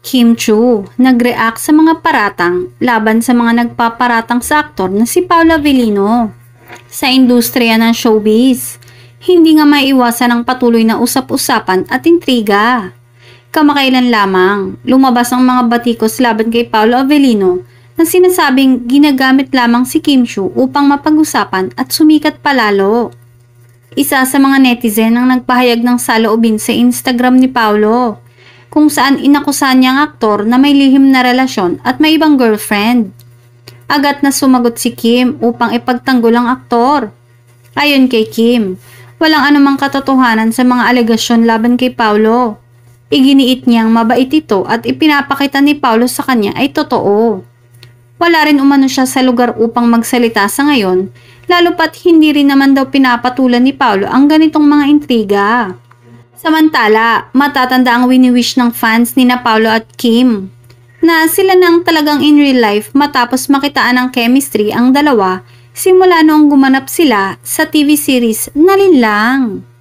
Kim Chiu nag-react sa mga paratang laban sa mga nagpaparatang sa aktor na si Paolo Avellino. Sa industriya ng showbiz, hindi nga maiwasan ang patuloy na usap-usapan at intriga. Kamakailan lamang, lumabas ang mga batikos laban kay Paolo Avellino na sinasabing ginagamit lamang si Kim Chiu upang mapag-usapan at sumikat palalo. Isa sa mga netizen ang nagpahayag ng saloobin sa Instagram ni Paolo, kung saan inakusahan niya ang aktor na may lihim na relasyon at may ibang girlfriend. Agad na sumagot si Kim upang ipagtanggol ang aktor. Ayon kay Kim, walang anumang katotohanan sa mga alegasyon laban kay Paolo. Iginiit niyang mabait ito at ipinapakita ni Paolo sa kanya ay totoo. Wala rin umano siya sa lugar upang magsalita sa ngayon, lalo pat hindi rin naman daw pinapatulan ni Paolo ang ganitong mga intriga. Samantala, matatanda ang wini-wish ng fans ni na Paolo at Kim na sila nang talagang in real life matapos makitaan ng chemistry ang dalawa simula noong gumanap sila sa TV series na Linlang.